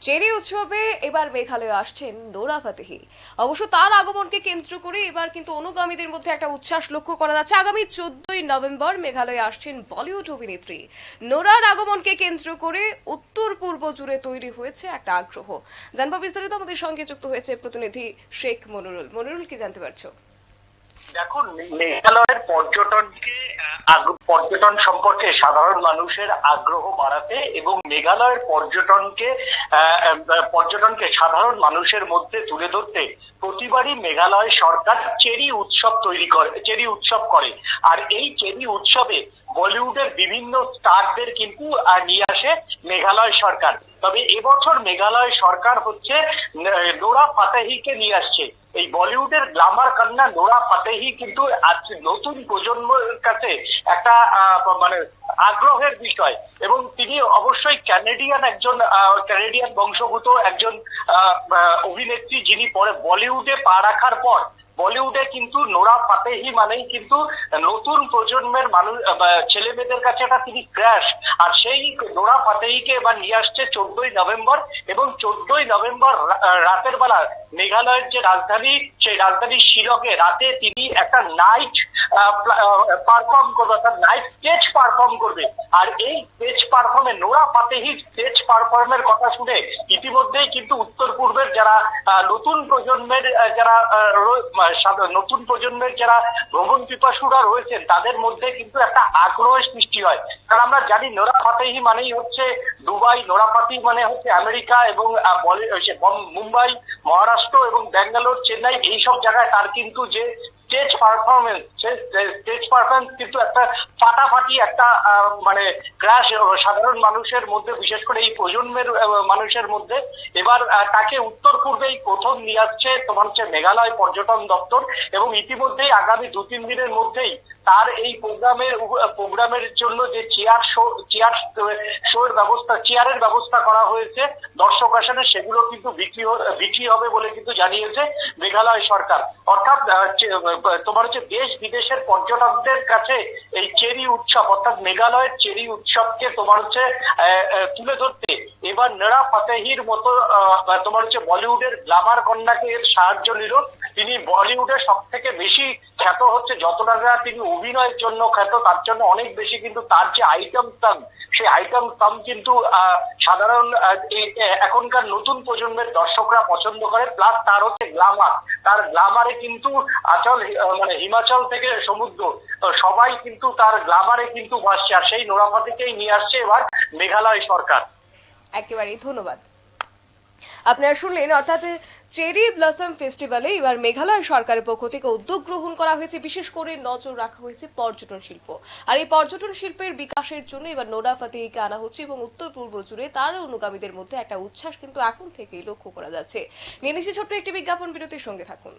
Cherry উৎসবে এবার মেঘালয়ে আসছেন নোরা ফাতেহি। অবশ্য তার আগমনকে কেন্দ্র করে এবার কিন্তু অনুগামীদের মধ্যে একটা উচ্ছ্বাস লক্ষ্য করা যাচ্ছে। আগামী 14ই নভেম্বর মেঘালয়ে আসছেন বলিউড অভিনেত্রী। নোরার আগমনকে কেন্দ্র করে উত্তর পূর্ব জুড়ে তৈরি হয়েছে একটা আগ্রহ। জানবো বিস্তারিত, আমাদের সঙ্গে যুক্ত হয়েছে প্রতিনিধি শেখ মনিরুল। মনিরুল, কি জানতে পারছো? দেখুন, মেঘালয়ের পর্যটন সম্পর্কে সাধারণ মানুষের আগ্রহ বাড়াতে এবং মেঘালয়ের পর্যটনকে সাধারণ মানুষের মধ্যে তুলে ধরতে প্রতিবারই মেঘালয় সরকার চেরি উৎসব করে। আর এই চেরি উৎসবে বলিউডের বিভিন্ন স্টারদের কিন্তু নিয়ে আসে মেঘালয় সরকার। তবে এবছর মেঘালয় সরকার হচ্ছে নোরা ফাতেহিকে নিয়ে আসছে। এই বলিউডের গ্ল্যামার কন্যা নোরা ফাতেহি কিন্তু আজ নতুন প্রজন্মের কাছে একটা মানে আগ্রহের বিষয়, এবং তিনি অবশ্যই ক্যানেডিয়ান বংশোদ্ভূত একজন অভিনেত্রী, যিনি পরে বলিউডে পা রাখার পর বলিউডে কিন্তু নোরা ফাতেহি মানেই কিন্তু নতুন প্রজন্মের মানুষ ছেলে মেয়েদের কাছে একটা তিনি ক্র্যাশ। আর সেই নোরা ফাতেহিকে এবার নিয়ে আসছে 14ই নভেম্বর, এবং 14ই নভেম্বর রাতের বেলা মেঘালয়ের যে রাজধানী, সেই রাজধানী শিলংয়ে রাতে তিনি একটা নাইট পারফর্ম করবে, অর্থাৎ নাইট স্টেজ পারফর্ম করবে। আর এই স্টেজ পারফর্মে নোরা ফাতেহির স্টেজ পারফর্মের কথা শুনে ইতিমধ্যেই কিন্তু উত্তর পূর্বের যারা নতুন প্রজন্মের যারা ভ্রমণ পিপাসুরা রয়েছেন, তাদের মধ্যে কিন্তু একটা আগ্রহের সৃষ্টি হয়। কারণ আমরা জানি নোরা ফাতেহি মানেই হচ্ছে দুবাই, নোরা ফাতেহি মানে হচ্ছে আমেরিকা, এবং মুম্বাই, মহারাষ্ট্র এবং ব্যাঙ্গালোর, চেন্নাই, এইসব জায়গায় তার কিন্তু যে স্টেজ পারফরমেন্স কিন্তু একটা ফাটাফাটি একটা মানে ক্রাশ সাধারণ মানুষের মধ্যে, বিশেষ করে এই প্রজন্মের মানুষের মধ্যে। এবার তাকে উত্তর পূর্বেই প্রথম নিয়ে আসছে তোমার হচ্ছে মেঘালয় পর্যটন দপ্তর, এবং ইতিমধ্যেই আগামী 2-3 দিনের মধ্যেই তার এই প্রোগ্রামের জন্য যে চেয়ারের ব্যবস্থা করা হয়েছে দর্শক আসনে, সেগুলো কিন্তু বিক্রি হবে বলে কিন্তু জানিয়েছে মেঘালয় সরকার। অর্থাৎ তোমার হচ্ছে দেশ বিদেশের পর্যটকদের কাছে এই চেরি উৎসব, অর্থাৎ মেঘালয়ের চেরি উৎসবকে তোমার হচ্ছে তুলে ধরতে এবার নোরা ফাতেহির মতো তোমার হচ্ছে বলিউডের গ্ল্যামার কন্যাকে এর সাহায্য নিল। তিনি বলিউডে সব থেকে বেশি খ্যাত হচ্ছে, যতটা না তিনি অভিনয়ের জন্য খ্যাত, তার জন্য অনেক বেশি কিন্তু তার যে আইটেম সং, সেই আইটেম সং কিন্তু সাধারণ এখনকার নতুন প্রজন্মের দর্শকরা পছন্দ করে। প্লাস তার হচ্ছে তার গ্ল্যামারে কিন্তু হিমাচল থেকে সমুদ্র সবাই কিন্তু তার গ্ল্যামারে কিন্তু ভাসছে। আর সেই নোরা ফাতেহিকেই নিয়ে আসছে এবার মেঘালয় সরকার। একেবারেই ধন্যবাদ। আপনারা শুনলেন, অর্থাৎ চেরি ব্লসম ফেস্টিভ্যালে এবার মেঘালয় সরকারের পক্ষ থেকে উদ্যোগ গ্রহণ করা হয়েছে। বিশেষ করে নজর রাখা হয়েছে পর্যটন শিল্প, আর এই পর্যটন শিল্পের বিকাশের জন্য এবার নোরা ফাতেহিকে আনা হচ্ছে, এবং উত্তর পূর্ব জুড়ে তার অনুগামীদের মধ্যে একটা উচ্ছ্বাস কিন্তু এখন থেকেই লক্ষ্য করা যাচ্ছে। নিয়ে নিচ্ছি ছোট্ট একটি বিজ্ঞাপন বিরতির, সঙ্গে থাকুন।